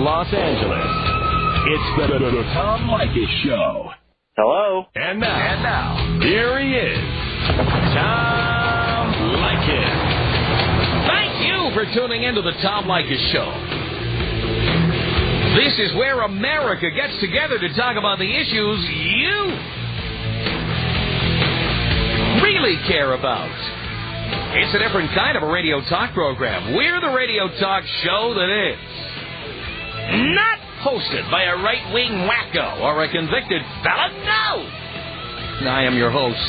Los Angeles. It's the Tom Leykis Show. Hello. And now, here he is, Tom Leykis. Thank you for tuning into the Tom Leykis Show. This is where America gets together to talk about the issues you really care about. It's a different kind of a radio talk program. We're the radio talk show that is not hosted by a right-wing wacko or a convicted felon. No! I am your host.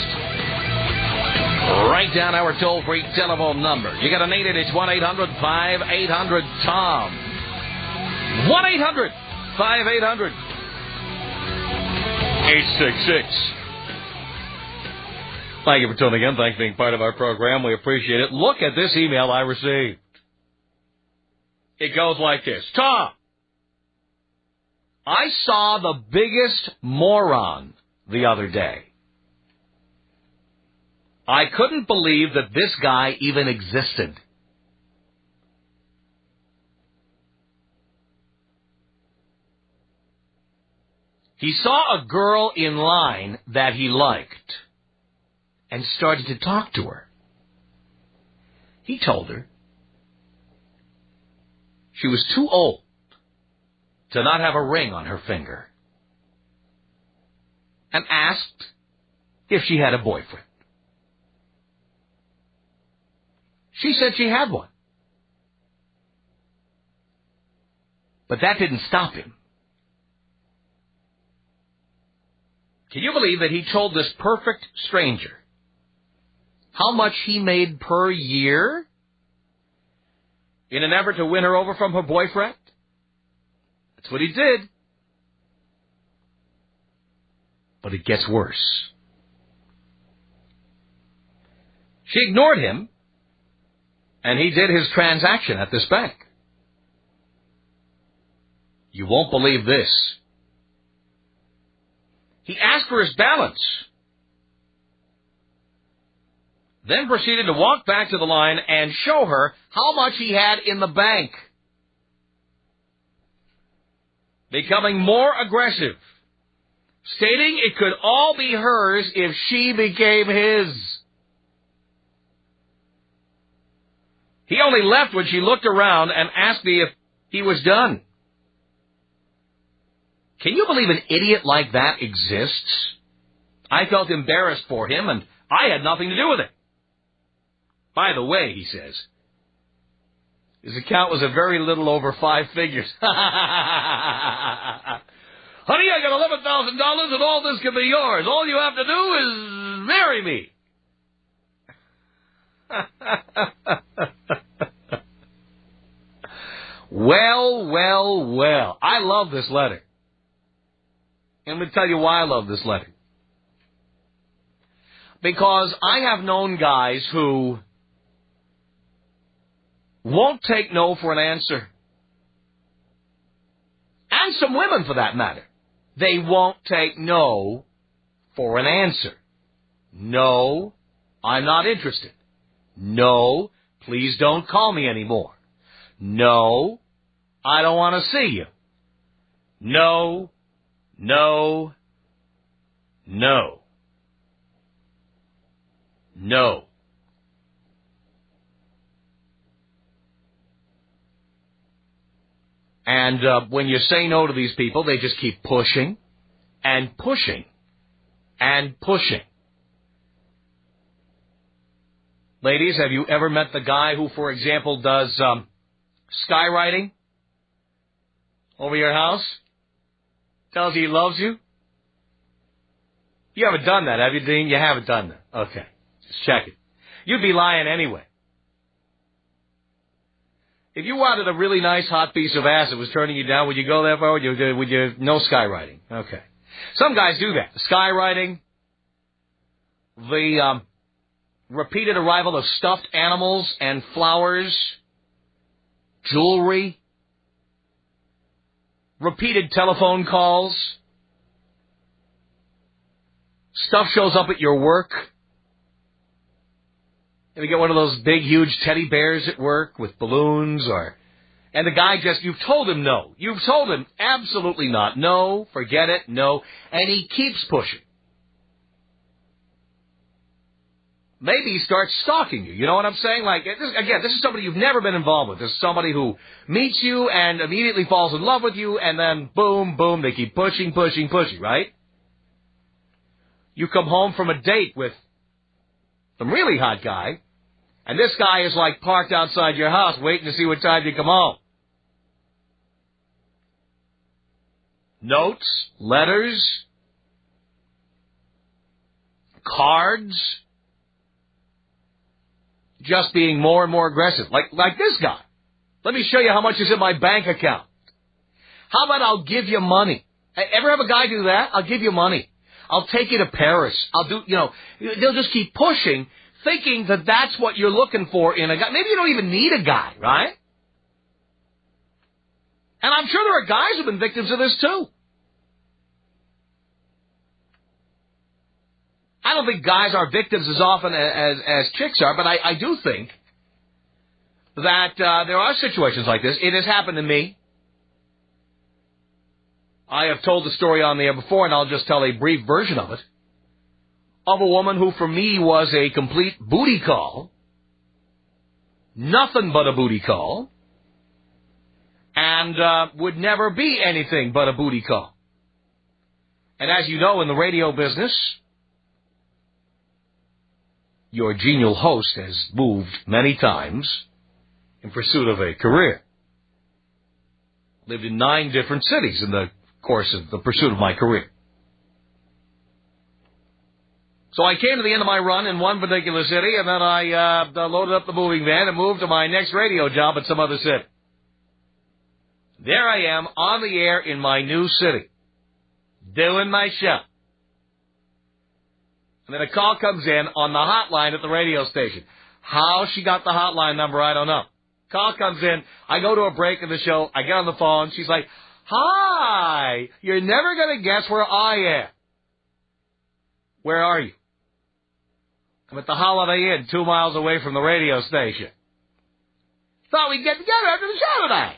Write down our toll-free telephone number. You got to need it. It's 1-800-5800-TOM. 1-800-5800-866. Thank you for tuning in. Thanks for being part of our program. We appreciate it. Look at this email I received. It goes like this. Tom, I saw the biggest moron the other day. I couldn't believe that this guy even existed. He saw a girl in line that he liked and started to talk to her. He told her she was too old to not have a ring on her finger and asked if she had a boyfriend. She said she had one. But that didn't stop him. Can you believe that he told this perfect stranger how much he made per year in an effort to win her over from her boyfriend? That's what he did. But it gets worse. She ignored him, and he did his transaction at this bank. You won't believe this. He asked for his balance, then proceeded to walk back to the line and show her how much he had in the bank, becoming more aggressive, stating it could all be hers if she became his. He only left when she looked around and asked me if he was done. Can you believe an idiot like that exists? I felt embarrassed for him, and I had nothing to do with it. By the way, he says, his account was a very little over 5 figures. Honey, I got $11,000 and all this can be yours. All you have to do is marry me. Well. I love this letter. And let me tell you why I love this letter. Because I have known guys who won't take no for an answer. And some women, for that matter. They won't take no for an answer. No, I'm not interested. No, please don't call me anymore. No, I don't want to see you. No. And when you say no to these people, they just keep pushing and pushing and pushing. Ladies, have you ever met the guy who, for example, does skywriting over your house? Tells you he loves you? You haven't done that, have you, Dean? You haven't done that. Okay. Just check it. You'd be lying anyway. If you wanted a really nice hot piece of ass that was turning you down, would you go that far? Would you no skywriting? Okay. Some guys do that. Skywriting, the repeated arrival of stuffed animals and flowers, jewelry, repeated telephone calls, stuff shows up at your work. You get one of those big, huge teddy bears at work with balloons or And the guy you've told him no. You've told him absolutely not. No, forget it, no. And he keeps pushing. Maybe he starts stalking you. You know what I'm saying? Like, this is somebody you've never been involved with. This is somebody who meets you and immediately falls in love with you, and then boom, boom, they keep pushing, right? You come home from a date with some really hot guy, and this guy is like parked outside your house waiting to see what time you come home. Notes, letters, cards, just being more and more aggressive. Like this guy. Let me show you how much is in my bank account. How about I'll give you money? Ever have a guy do that? I'll give you money. I'll take you to Paris. They'll just keep pushing, thinking that that's what you're looking for in a guy. Maybe you don't even need a guy, right? And I'm sure there are guys who've been victims of this too. I don't think guys are victims as often as chicks are, but I do think that there are situations like this. It has happened to me. I have told the story on the air before, and I'll just tell a brief version of it, of a woman who for me was a complete booty call, nothing but a booty call, and would never be anything but a booty call. And as you know, in the radio business, your genial host has moved many times in pursuit of a career. Lived in 9 different cities in the course of the pursuit of my career. So I came to the end of my run in one particular city, and then I loaded up the moving van and moved to my next radio job at some other city. There I am on the air in my new city, doing my show. And then a call comes in on the hotline at the radio station. How she got the hotline number, I don't know. Call comes in. I go to a break in the show. I get on the phone. She's like, "Hi, you're never going to guess where I am." "Where are you?" "I'm at the Holiday Inn, 2 miles away from the radio station." "Thought we'd get together after the show tonight."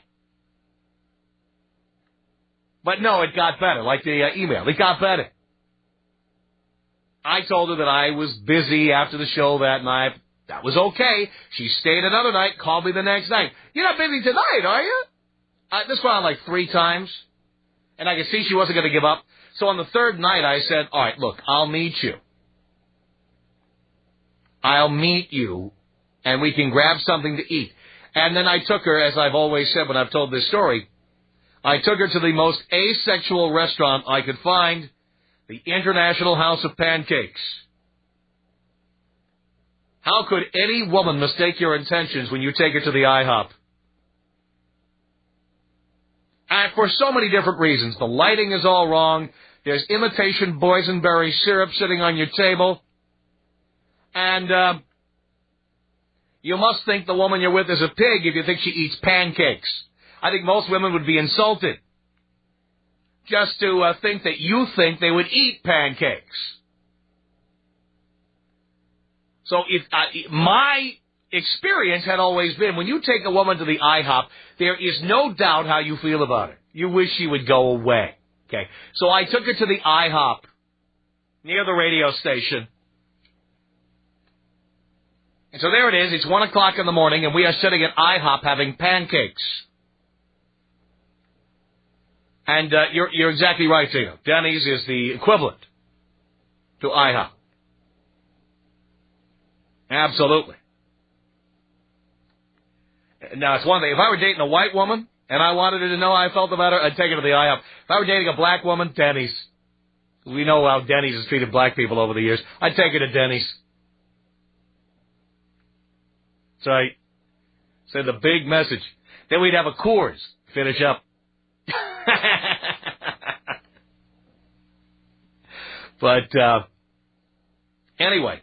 But no, it got better, like the email. It got better. I told her that I was busy after the show that night. That was okay. She stayed another night, called me the next night. "You're not busy tonight, are you?" This went on like 3 times, and I could see she wasn't going to give up. So on the 3rd night, I said, "All right, look, I'll meet you. I'll meet you, and we can grab something to eat." And then I took her, as I've always said when I've told this story, I took her to the most asexual restaurant I could find, the International House of Pancakes. How could any woman mistake your intentions when you take her to the IHOP? And for so many different reasons. The lighting is all wrong. There's imitation boysenberry syrup sitting on your table. And you must think the woman you're with is a pig if you think she eats pancakes. I think most women would be insulted just to think that you think they would eat pancakes. So my experience had always been, when you take a woman to the IHOP, there is no doubt how you feel about her. You wish she would go away. Okay, so I took her to the IHOP near the radio station. And so there it is. It's 1 o'clock in the morning, and we are sitting at IHOP having pancakes. And you're exactly right, Tina. Denny's is the equivalent to IHOP. Absolutely. Now, it's one thing. If I were dating a white woman and I wanted her to know how I felt about her, I'd take her to the IHOP. If I were dating a black woman, Denny's. We know how Denny's has treated black people over the years. I'd take her to Denny's. That's right. Send a big message. Then we'd have a Coors. Finish up. But anyway,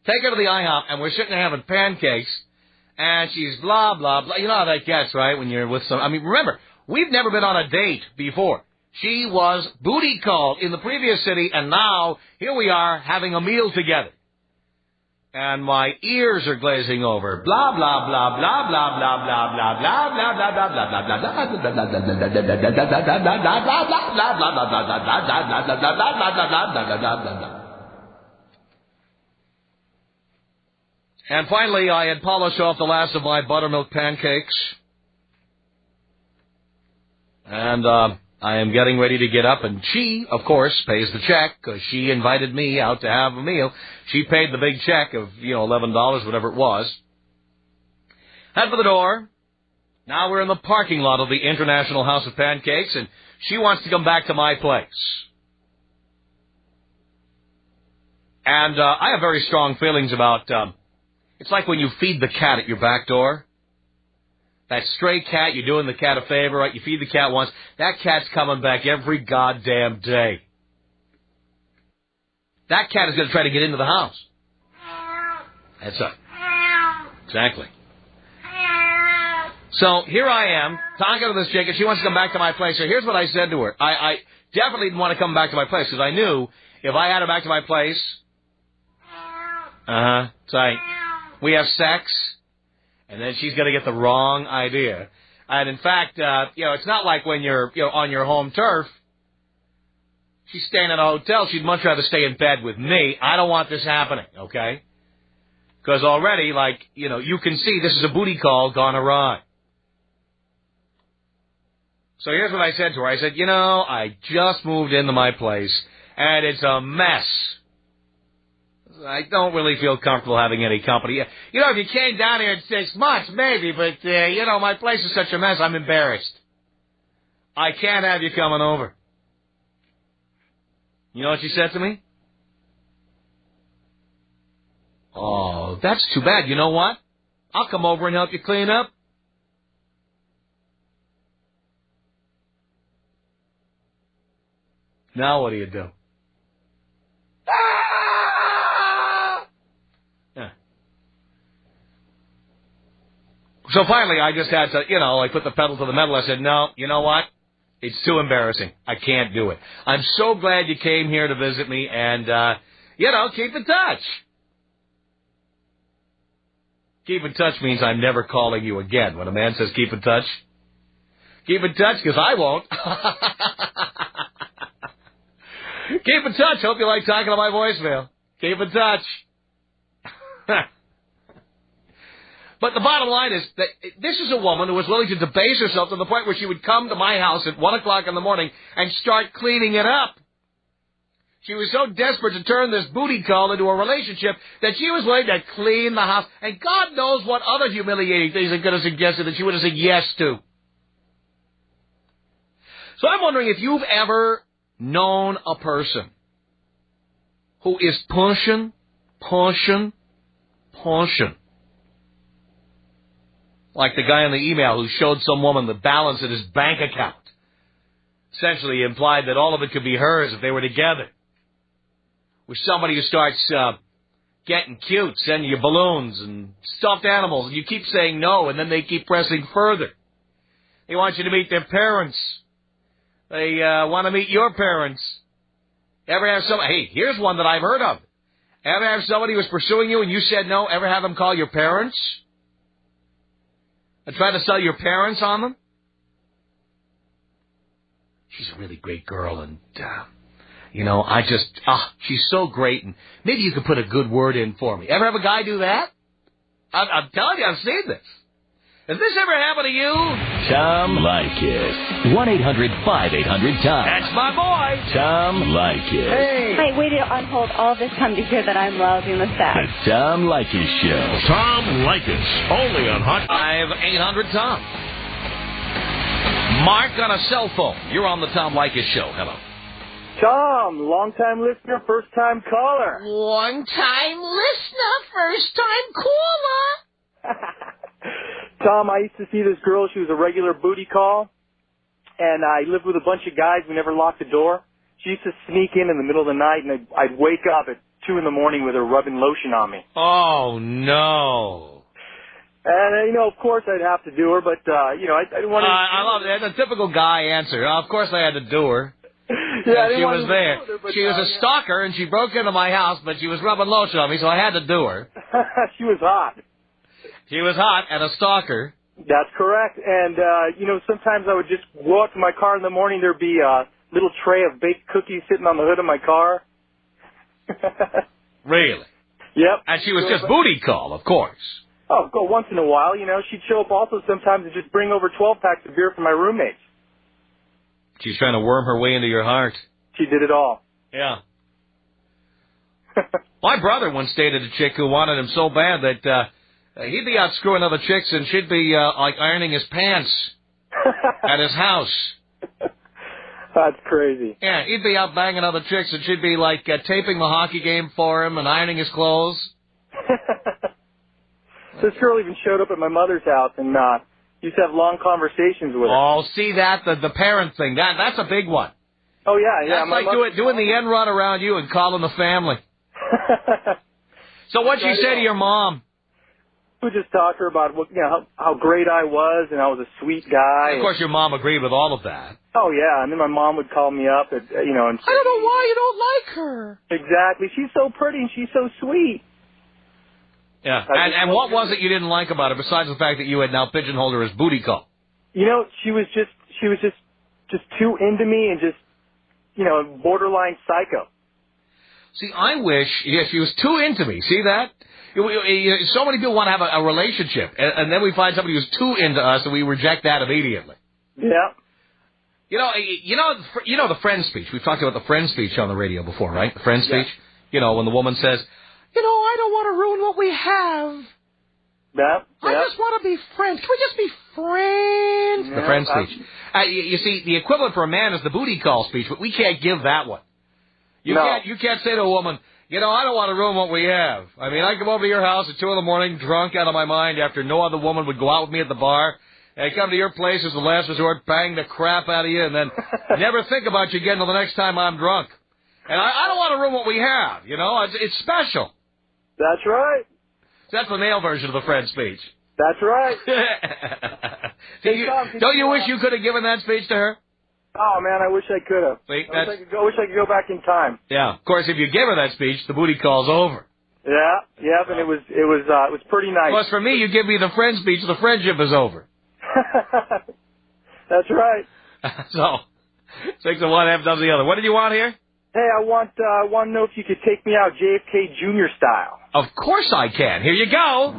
take her to the IHOP, and we're sitting there having pancakes, and she's blah, blah, blah. You know how that gets, right, when you're with some... I mean, remember, we've never been on a date before. She was booty called in the previous city, and now here we are having a meal together. And my ears are glazing over. Blah, blah, blah, blah, blah, blah, blah, blah, blah, blah, blah, blah, blah, blah, blah, blah. And finally, I had polished off the last of my buttermilk pancakes. And I am getting ready to get up, and she, of course, pays the check, because she invited me out to have a meal. She paid the big check of, $11, whatever it was. Head for the door. Now we're in the parking lot of the International House of Pancakes, and she wants to come back to my place. And I have very strong feelings about, it's like when you feed the cat at your back door. That stray cat, you're doing the cat a favor, right? You feed the cat once. That cat's coming back every goddamn day. That cat is going to try to get into the house. That's it. Exactly. So here I am, talking to this chick, and she wants to come back to my place. So here's what I said to her. I definitely didn't want to come back to my place, because I knew if I had her back to my place, it's like, we have sex, and then she's going to get the wrong idea. And in fact, it's not like when you're on your home turf. She's staying at a hotel. She'd much rather stay in bed with me. I don't want this happening, okay? Because already, you can see this is a booty call gone awry. So here's what I said to her. I said, I just moved into my place, and it's a mess. I don't really feel comfortable having any company. If you came down here in 6 months, maybe, but, my place is such a mess, I'm embarrassed. I can't have you coming over. You know what she said to me? Oh, that's too bad. You know what? I'll come over and help you clean up. Now what do you do? So finally, I just had to, put the pedal to the metal. I said, no, you know what? It's too embarrassing. I can't do it. I'm so glad you came here to visit me, and, keep in touch. Keep in touch means I'm never calling you again. When a man says keep in touch, because I won't. Keep in touch. Hope you like talking to my voicemail. Keep in touch. But the bottom line is that this is a woman who was willing to debase herself to the point where she would come to my house at 1 o'clock in the morning and start cleaning it up. She was so desperate to turn this booty call into a relationship that she was willing to clean the house. And God knows what other humiliating things I could have suggested that she would have said yes to. So I'm wondering if you've ever known a person who is pushing. Like the guy on the email who showed some woman the balance in his bank account. Essentially implied that all of it could be hers if they were together. With somebody who starts getting cute, sending you balloons and stuffed animals, and you keep saying no, and then they keep pressing further. They want you to meet their parents. They want to meet your parents. Ever have somebody... Hey, here's one that I've heard of. Ever have somebody who was pursuing you and you said no? Ever have them call your parents? And try to sell your parents on them? She's a really great girl, and, she's so great, and maybe you could put a good word in for me. Ever have a guy do that? I'm telling you, I've seen this. Has this ever happened to you? Tom Leykis. 1-800-5800-TOM. That's my boy. Tom Leykis. Hey. I waited on hold all this time to hear that I'm lousy in the sack. The Tom Leykis Show. Tom Leykis. Only on Hot 5-800-TOM. Mark on a cell phone. You're on the Tom Leykis Show. Hello. Tom, long-time listener, first-time caller. Long-time listener, first-time caller. Tom, I used to see this girl. She was a regular booty call, and I lived with a bunch of guys. We never locked the door. She used to sneak in the middle of the night, and I'd wake up at 2 in the morning with her rubbing lotion on me. Oh, no. And, of course I'd have to do her, but, I didn't want to... I love it. That's a typical guy answer. Of course I had to do her. Yeah, she was there. She was a stalker, and she broke into my house, but she was rubbing lotion on me, so I had to do her. She was hot. She was hot and a stalker. That's correct. And, sometimes I would just go out to my car in the morning. There'd be a little tray of baked cookies sitting on the hood of my car. Really? Yep. And she was just booty call, of course. Oh, go once in a while. She'd show up also sometimes and just bring over 12 packs of beer for my roommates. She's trying to worm her way into your heart. She did it all. Yeah. My brother once dated a chick who wanted him so bad that he'd be out screwing other chicks and she'd be like ironing his pants at his house. That's crazy. Yeah, he'd be out banging other chicks and she'd be like taping the hockey game for him and ironing his clothes. This girl even showed up at my mother's house and used to have long conversations with her. Oh, see that? The parent thing. That's a big one. Oh, yeah. That's like doing the end run around you and calling the family. So what'd you say to your mom? We just talked to her about how great I was and I was a sweet guy. Of course, your mom agreed with all of that. Oh, yeah. And then my mom would call me up and say, I don't know why you don't like her. Exactly. She's so pretty and she's so sweet. Yeah. And what was it you didn't like about her besides the fact that you had now pigeonholed her as booty call? She was just too into me and just, borderline psycho. See, I wish, she was too into me. See that? So many people want to have a relationship, and then we find somebody who's too into us, and we reject that immediately. Yeah. The friend speech. We've talked about the friend speech on the radio before, right? The friend speech. When the woman says, I don't want to ruin what we have. Yeah. I just want to be friends. Can we just be friends? Yeah, the friend speech. You see, the equivalent for a man is the booty call speech, but we can't give that one. You can't say to a woman, I don't want to ruin what we have. I mean, I come over to your house at 2 a.m, drunk out of my mind after no other woman would go out with me at the bar, and I come to your place as the last resort, bang the crap out of you, and then never think about you again until the next time I'm drunk. And I don't want to ruin what we have, It's special. That's right. That's the male version of the friend speech. That's right. Don't you wish you could have given that speech to her? Oh, man, I wish I could have. See, I wish I could go back in time. Yeah. Of course, if you give her that speech, the booty call's over. Yeah, and it was pretty nice. Plus, for me, you give me the friend speech, the friendship is over. That's right. So, 6 of one, half does the other. What did you want here? Hey, I want to know if you could take me out JFK Jr. style. Of course I can. Here you go.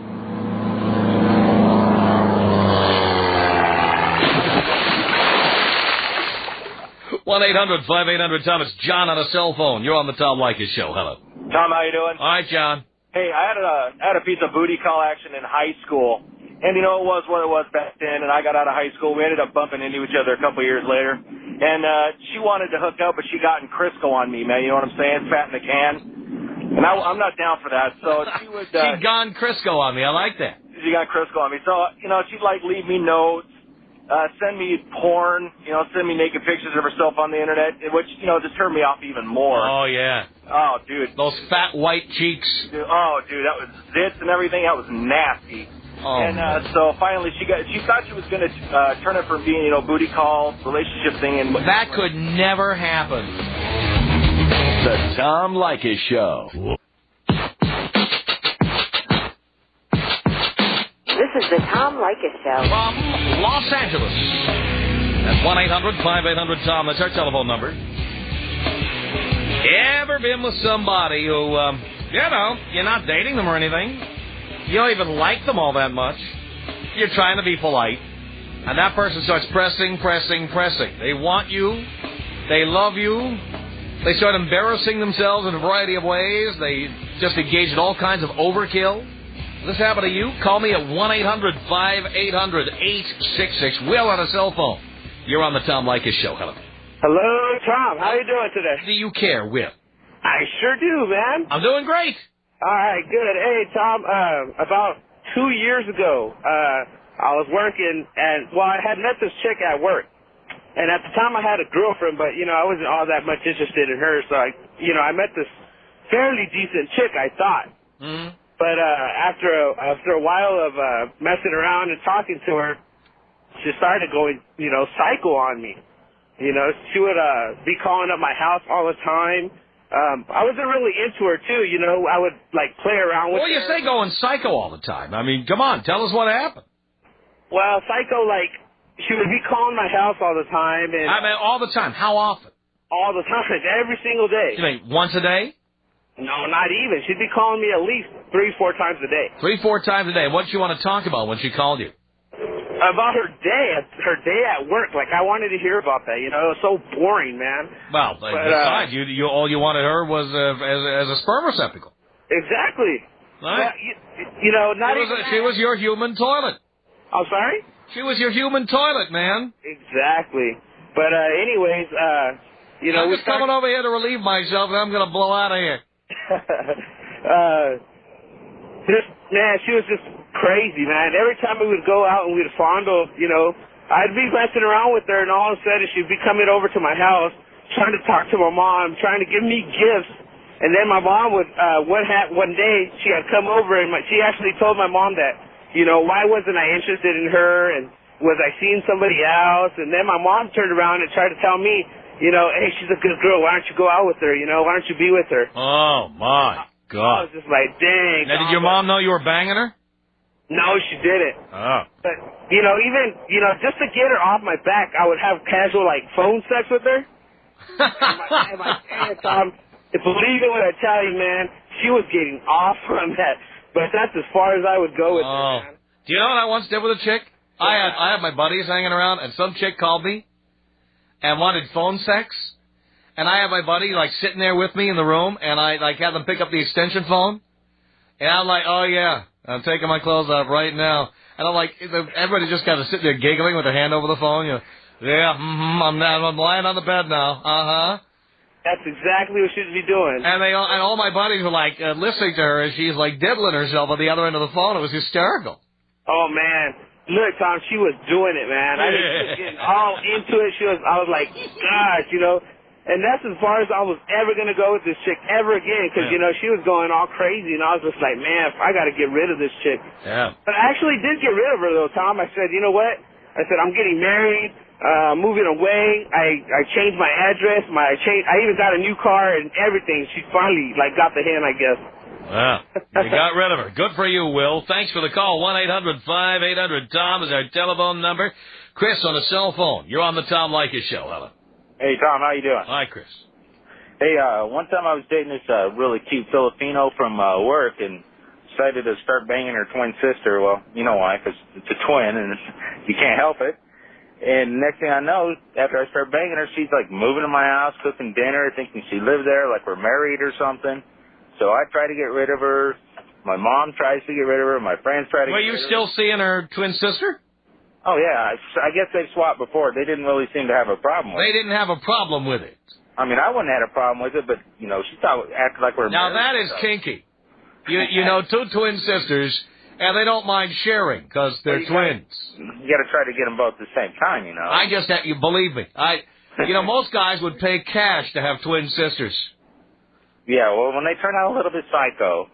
1-800-5800-TOM. It's John on a cell phone. You're on the Tom Leykis Show. Hello. Tom, how you doing? All right, John. Hey, I had a piece of booty call action in high school, and it was what it was back then. And I got out of high school. We ended up bumping into each other a couple of years later, and she wanted to hook up, but she got in Crisco on me, man. You know what I'm saying? Fat in the can. And I'm not down for that. So she would. She'd gone Crisco on me. I like that. She got Crisco on me. So she'd like leave me notes. Send me porn, send me naked pictures of herself on the internet, which, just turned me off even more. Oh, yeah. Oh, dude. Those fat white cheeks. Dude, that was zits and everything. That was nasty. Oh, and so finally she thought she was going to turn it from being, booty call, relationship thing. And that could never happen. The Tom Leykis Show. This is the Tom Leykis Show. From Los Angeles. That's 1-800-5800-TOM. That's our telephone number. Ever been with somebody who, you're not dating them or anything. You don't even like them all that much. You're trying to be polite. And that person starts pressing. They want you. They love you. They start embarrassing themselves in a variety of ways. They just engage in all kinds of overkill. This happened to you? Call me at 1-800-5800-866. Will on a cell phone. You're on the Tom Leykis Show. Hello. Hello, Tom. How you doing today? Do you care, Will? I sure do, man. I'm doing great. All right, good. Hey, Tom, about 2 years ago, I was working, and, I had met this chick at work. And at the time, I had a girlfriend, but, I wasn't all that much interested in her. So, I met this fairly decent chick, I thought. Mm-hmm. But after a while of messing around and talking to her, she started going, psycho on me. She would be calling up my house all the time, I wasn't really into her, too. You know, I would, like, play around with her. Well, you say going psycho all the time. I mean, come on, tell us what happened. Well, psycho, like, she would be calling my house all the time. And I mean, all the time. How often? all the time, every single day. You mean once a day? No, not even. She'd be calling me at least 3-4 times a day. 3-4 times a day. What did you want to talk about when she called you? About her day at work. Like, I wanted to hear about that. You know, it was so boring, man. Well, besides, you all you wanted her was as a sperm receptacle. Exactly. Right. Well, you know, not She was your human toilet. I'm sorry? She was your human toilet, man. Exactly. But anyways, you know, I'm just coming over here to relieve myself, and I'm going to blow out of here. Man, she was just crazy, man. Every time we would go out and we'd fondle, you know, I'd be messing around with her, and all of a sudden she'd be coming over to my house, trying to talk to my mom, trying to give me gifts. And then my mom would, one day she had come over, and she actually told my mom that, you know, why wasn't I interested in her, and was I seeing somebody else? And then my mom turned around and tried to tell me, you know, hey, she's a good girl. Why don't you go out with her? You know, why don't you be with her? Oh, my I God. was just like, dang. Now, did your mom know you were banging her? No, she didn't. Oh. But, you know, even, you know, just to get her off my back, I would have casual, like, phone sex with her. and my damn, Tom, believe it when I tell you, man, she was getting off on that. But that's as far as I would go with her, man. Do you know what I once did with a chick? I had my buddies hanging around, and some chick called me and wanted phone sex. And I had my buddy, like, sitting there with me in the room, and I, like, had them pick up the extension phone. And I'm like, oh, yeah, I'm taking my clothes off right now. And I'm like, everybody just kind of sitting there giggling with their hand over the phone. You know, yeah, I'm lying on the bed now. Uh-huh. That's exactly what she'd be doing. And all my buddies were, like, listening to her as she's, like, diddling herself on the other end of the phone. It was hysterical. Oh, man. Look, Tom, she was doing it, man. I mean, she was getting all into it. I was like, gosh, you know. And that's as far as I was ever going to go with this chick ever again because, you know, she was going all crazy. And I was just like, man, I got to get rid of this chick. Yeah. But I actually did get rid of her, though, Tom. I said, you know what? I said, I'm getting married, moving away. I changed my address. I even got a new car and everything. She finally, like, got the hint, I guess. Wow. You got rid of her. Good for you, Will. Thanks for the call. 1-800-5800-TOM is our telephone number. Chris on a cell phone. You're on the Tom Leykis Show. Hello. Hey, Tom, how you doing? Hi, Chris. Hey, one time I was dating this really cute Filipino from work and decided to start banging her twin sister. Well, you know why, because it's a twin and you can't help it. And next thing I know, after I start banging her, she's like moving to my house, cooking dinner, thinking she lives there, like we're married or something. So I try to get rid of her. My mom tries to get rid of her. My friends try to get rid of her. Were you still seeing her twin sister? Oh, yeah. I guess they've swapped before. They didn't really seem to have a problem with it. They didn't have a problem with it. I mean, I wouldn't have had a problem with it, but, you know, she acted like we're now, married. Now, that is kinky. You know, two twin sisters, and they don't mind sharing because they're twins. You got to try to get them both at the same time, you know. I just have, you believe me. You know, most guys would pay cash to have twin sisters. Yeah, well, when they turn out a little bit psycho,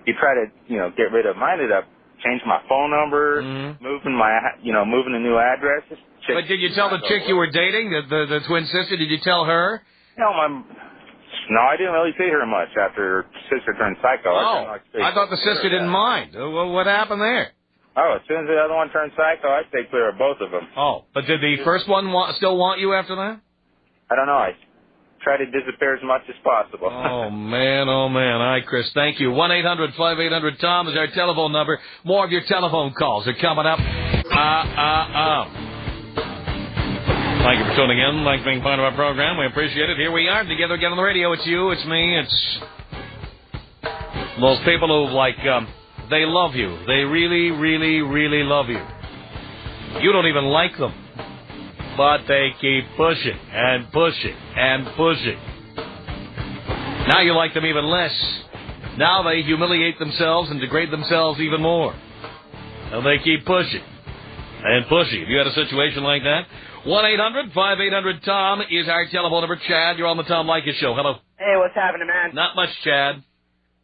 you try to, you know, get rid of them. I ended up changing my phone number, moving a new address. But did you tell the chick you were dating, the twin sister, did you tell her? No, I didn't really see her much after her sister turned psycho. Oh, I thought the sister didn't mind. Well, what happened there? Oh, as soon as the other one turned psycho, I stayed clear of both of them. Oh, but did the first one still want you after that? I don't know. I try to disappear as much as possible. Oh, man. All right, Chris, thank you. 1-800-5800-TOM is our telephone number. More of your telephone calls are coming up. Thank you for tuning in. Thanks for being part of our program. We appreciate it. Here we are, together again on the radio. It's you, it's me, it's those people who, like, they love you. They really, really, really love you. You don't even like them. But they keep pushing and pushing and pushing. Now you like them even less. Now they humiliate themselves and degrade themselves even more. And they keep pushing and pushing. If you had a situation like that, 1-800-5800-TOM is our telephone number. Chad, you're on the Tom Leykis Show. Hello. Hey, what's happening, man? Not much, Chad.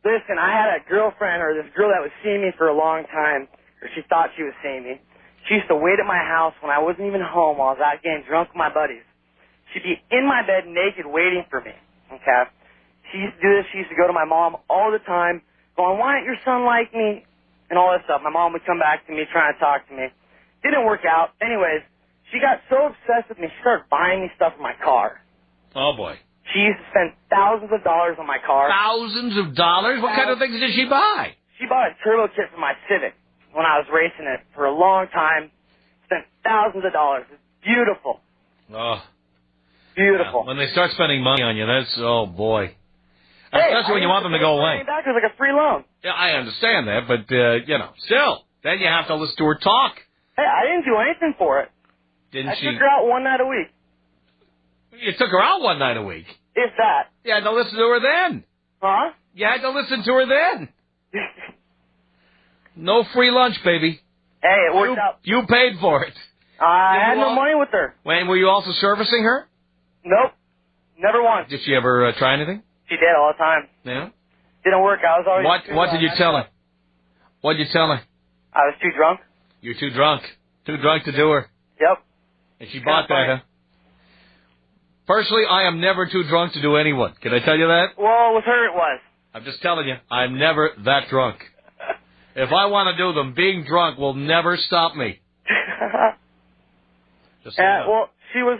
Listen, I had a girlfriend, or this girl that was seeing me for a long time, or she thought she was seeing me. She used to wait at my house when I wasn't even home while I was out getting drunk with my buddies. She'd be in my bed naked waiting for me, okay? she used to do this. She used to go to my mom all the time, going, why don't your son like me? And all that stuff. My mom would come back to me, trying to talk to me. Didn't work out. Anyways, she got so obsessed with me, she started buying me stuff for my car. Oh, boy. She used to spend thousands of dollars on my car. Thousands of dollars? What kind of things did she buy? She bought a turbo kit for my Civic when I was racing it for a long time. Spent thousands of dollars. It's beautiful. Oh. Beautiful. Yeah, when they start spending money on you, that's, oh, boy. Hey, especially when you want them to go away. Back, it was like a free loan. Yeah, I understand that, but, still, then you have to listen to her talk. Hey, I didn't do anything for it. Didn't she? I took her out one night a week. You took her out one night a week? If that. You had to listen to her then. Huh? You had to listen to her then. No free lunch, baby. Hey, it worked out. You paid for it. I had no money with her. Wait, were you also servicing her? Nope. Never once. Did she ever try anything? She did all the time. Yeah? Didn't work. I was always... What did you tell her? What did you tell her? I was too drunk. You're too drunk. Too drunk to do her. Yep. And she bought that, huh? Personally, I am never too drunk to do anyone. Can I tell you that? Well, with her it was. I'm just telling you, I'm never that drunk. If I want to do them, being drunk will never stop me. Just well, she was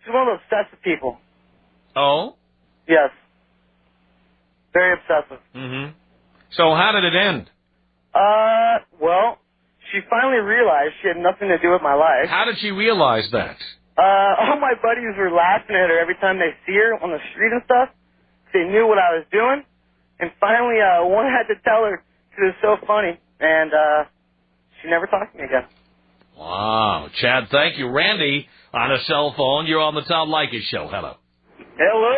one of those obsessive people. Oh? Yes. Very obsessive. Mm-hmm. So how did it end? Well, she finally realized she had nothing to do with my life. How did she realize that? All my buddies were laughing at her every time they see her on the street and stuff. They knew what I was doing. And finally, one had to tell her because it was so funny. And she never talked to me again. Wow. Chad, thank you. Randy, on a cell phone. You're on the Tom Leykis Show. Hello. Hello,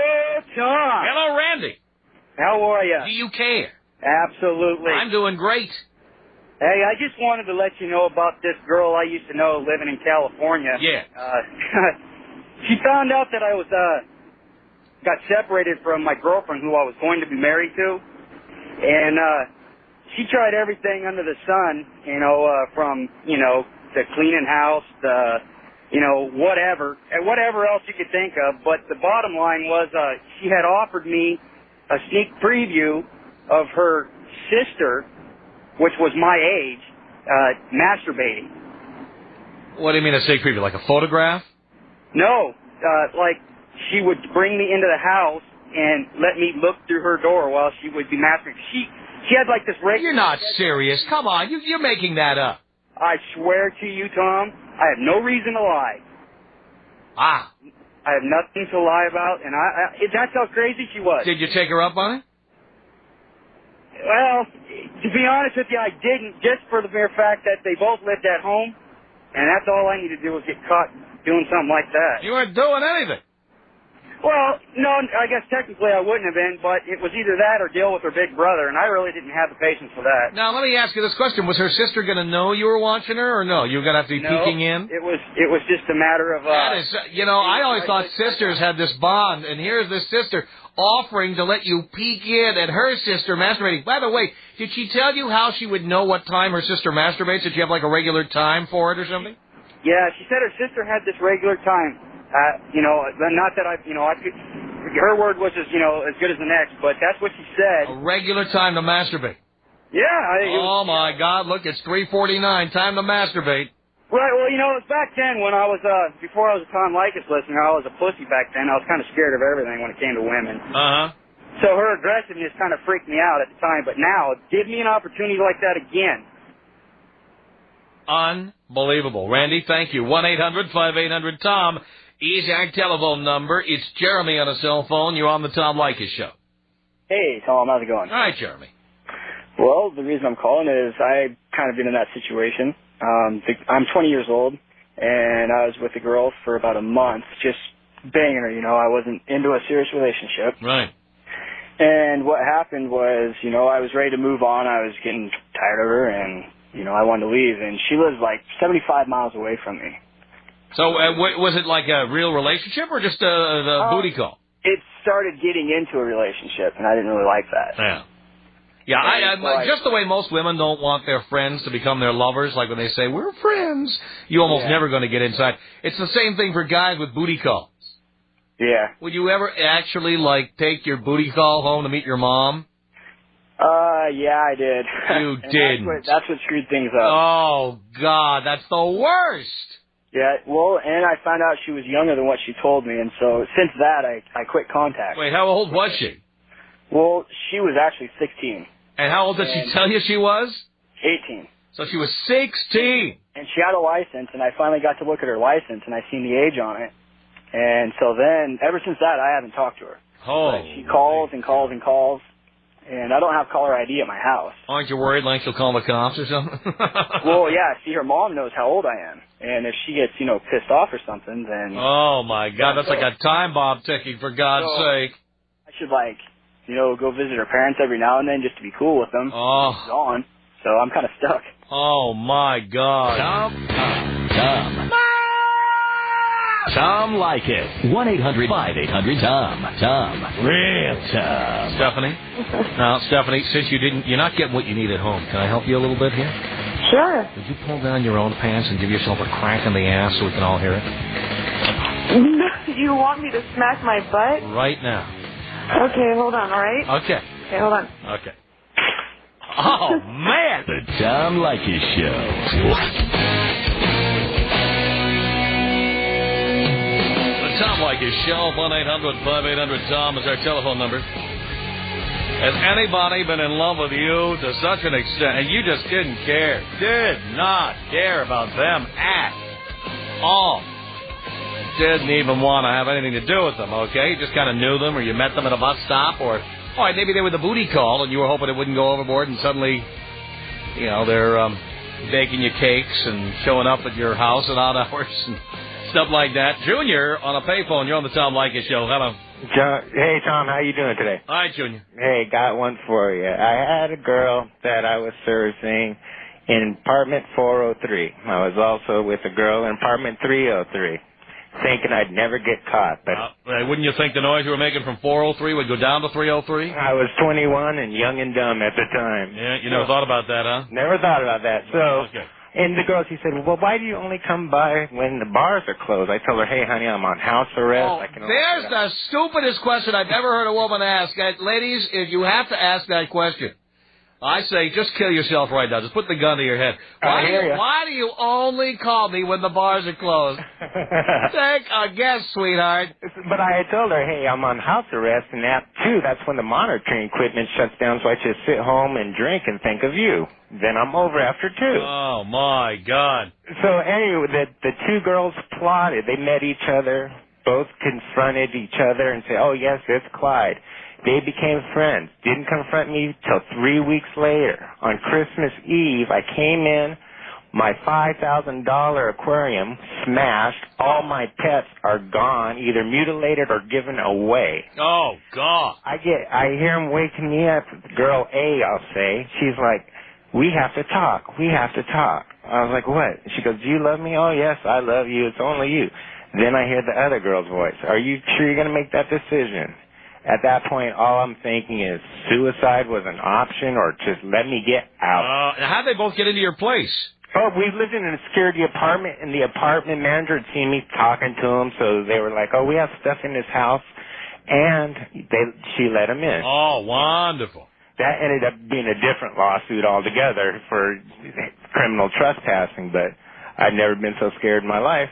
Tom. Hello, Randy. How are you? Do you care? Absolutely. I'm doing great. Hey, I just wanted to let you know about this girl I used to know living in California. Yeah. She found out that I was got separated from my girlfriend who I was going to be married to. And she tried everything under the sun, from, the cleaning house, whatever, and whatever else you could think of. But the bottom line was she had offered me a sneak preview of her sister, which was my age, masturbating. What do you mean a sneak preview? Like a photograph? No, like she would bring me into the house and let me look through her door while she would be masturbating. She had like this regular... You're not serious. Come on, you're making that up. I swear to you, Tom, I have no reason to lie. Ah. I have nothing to lie about, and that's how crazy she was. Did you take her up on it? Well, to be honest with you, I didn't, just for the mere fact that they both lived at home, and that's all I needed to do was get caught doing something like that. You weren't doing anything. Well, no, I guess technically I wouldn't have been, but it was either that or deal with her big brother, and I really didn't have the patience for that. Now, let me ask you this question. Was her sister going to know you were watching her, or no? You were going to have to be peeking in? It was just a matter of... That is, I always thought sisters had this bond, and here's this sister offering to let you peek in at her sister masturbating. By the way, did she tell you how she would know what time her sister masturbates? Did she have like a regular time for it or something? Yeah, she said her sister had this regular time. Not that her word was as good as the next, but that's what she said. A regular time to masturbate. Yeah. Oh my God, look, it's 3:49, time to masturbate. Right, well, it was back then when I was, before I was a Tom Leykis listener, I was a pussy back then. I was kind of scared of everything when it came to women. Uh-huh. So her aggressiveness kind of freaked me out at the time, but now, give me an opportunity like that again. Unbelievable. Randy, thank you. 1-800-5800-TOM. EZAC telephone number. It's Jeremy on a cell phone. You're on the Tom Leykis Show. Hey, Tom, how's it going? All right, Jeremy. Well, the reason I'm calling is I've kind of been in that situation. I'm 20 years old, and I was with a girl for about a month, just banging her, I wasn't into a serious relationship. Right. And what happened was, I was ready to move on. I was getting tired of her, and, I wanted to leave. And she lives like 75 miles away from me. So was it like a real relationship or just a booty call? It started getting into a relationship, and I didn't really like that. Yeah. Yeah, just the way most women don't want their friends to become their lovers, like when they say, we're friends, you're almost never going to get inside. It's the same thing for guys with booty calls. Yeah. Would you ever actually, like, take your booty call home to meet your mom? Yeah, I did. You didn't. That's what screwed things up. Oh, God, that's the worst. Yeah, well, and I found out she was younger than what she told me, and so since that, I quit contact. Wait, how old was she? Well, she was actually 16. And how old did she tell you she was? 18. So she was 16. And she had a license, and I finally got to look at her license, and I seen the age on it. And so then, ever since that, I haven't talked to her. Oh. But she calls and calls and calls, and I don't have caller ID at my house. Aren't you worried like she'll call the cops or something? Well, yeah, see, her mom knows how old I am. And if she gets, pissed off or something, then... Oh, my God, that's like a time bomb ticking, for God's sake. I should, go visit her parents every now and then just to be cool with them. Oh. She's gone, so I'm kind of stuck. Oh, my God. Tom Leykis. 1-800-5800-TOM. Tom. Real Tom. Stephanie? Now, Stephanie, since you're not getting what you need at home, can I help you a little bit here? Sure. Would you pull down your own pants and give yourself a crack in the ass so we can all hear it? You want me to smack my butt? Right now. Okay, hold on, all right? Okay. Okay, hold on. Okay. Oh, man. The Tom Leykis Show. The Tom Leykis Show, 1-800-5800-TOM is our telephone number. Has anybody been in love with you to such an extent, and you just did not care about them at all? Didn't even want to have anything to do with them, okay? You just kind of knew them, or you met them at a bus stop, or, all right, maybe they were the booty call, and you were hoping it wouldn't go overboard, and suddenly, they're baking you cakes and showing up at your house at odd hours and stuff like that. Junior, on a payphone, you're on the Tom Leykis Show. Hello. Hey, Tom, how you doing today? All right, Junior. Hey, got one for you. I had a girl that I was servicing in apartment 403. I was also with a girl in apartment 303, thinking I'd never get caught. But wouldn't you think the noise you were making from 403 would go down to 303? I was 21 and young and dumb at the time. Yeah, you never thought about that, huh? Never thought about that. So... Okay. And the girl, she said, well, why do you only come by when the bars are closed? I told her, hey, honey, I'm on house arrest. There's the stupidest question I've ever heard a woman ask. Ladies, if you have to ask that question, I say just kill yourself right now. Just put the gun to your head. Why do you only call me when the bars are closed? Take a guess, sweetheart. But I had told her, hey, I'm on house arrest, and that's when the monitoring equipment shuts down, so I just sit home and drink and think of you. Then I'm over after 2. Oh, my God. So anyway, the two girls plotted. They met each other, both confronted each other and said, oh, yes, it's Clyde. They became friends. Didn't confront me till 3 weeks later. On Christmas Eve, I came in, my $5,000 aquarium smashed. All my pets are gone, either mutilated or given away. Oh, God. I hear them waking me up. Girl A, I'll say. She's like, we have to talk. We have to talk. I was like, what? She goes, do you love me? Oh, yes, I love you. It's only you. Then I hear the other girl's voice. Are you sure you're going to make that decision? At that point, all I'm thinking is suicide was an option or just let me get out. How'd they both get into your place? Oh, we lived in a security apartment, and the apartment manager had seen me talking to him, so they were like, oh, we have stuff in this house, and she let him in. Oh, wonderful. That ended up being a different lawsuit altogether for criminal trespassing, but I'd never been so scared in my life.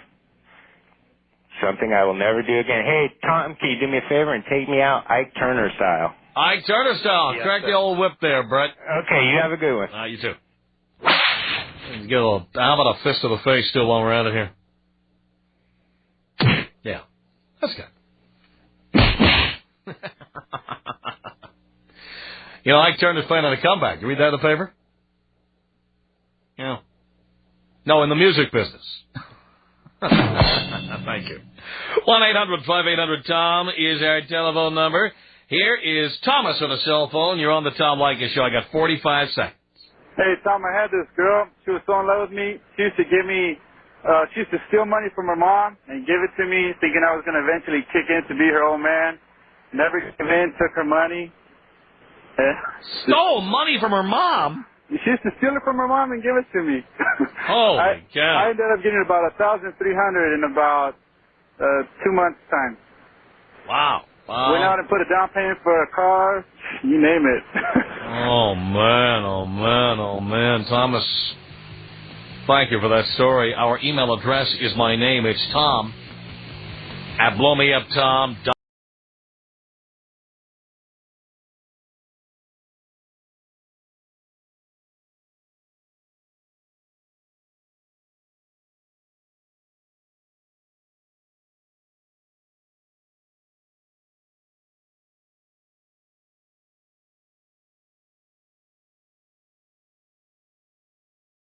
Something I will never do again. Hey, Tom, can you do me a favor and take me out Ike Turner style? Ike Turner style. Yes, Crack sir. the old whip there, Brett. Okay, you have a good one. You too. Let's get how about a fist to the face still while we're out of here? Yeah. That's good. Ike Turner's playing on a comeback. You read that in the paper? Yeah. No, in the music business. Thank you. 1-800-5800-TOM is our telephone number. Here is Thomas on a cell phone. You're on the Tom Leykis Show. I got 45 seconds. Hey, Tom, I had this girl. She was so in love with me. She used to she used to steal money from her mom and give it to me, thinking I was going to eventually kick in to be her old man. Never gave in, took her money. Stole money from her mom? She used to steal it from her mom and give it to me. Holy cow. I ended up getting about $1,300 in about 2 months' time. Wow. Went out and put a down payment for a car. You name it. Oh, man. Thomas, thank you for that story. Our email address is my name. It's Tom @blowmeuptom.com.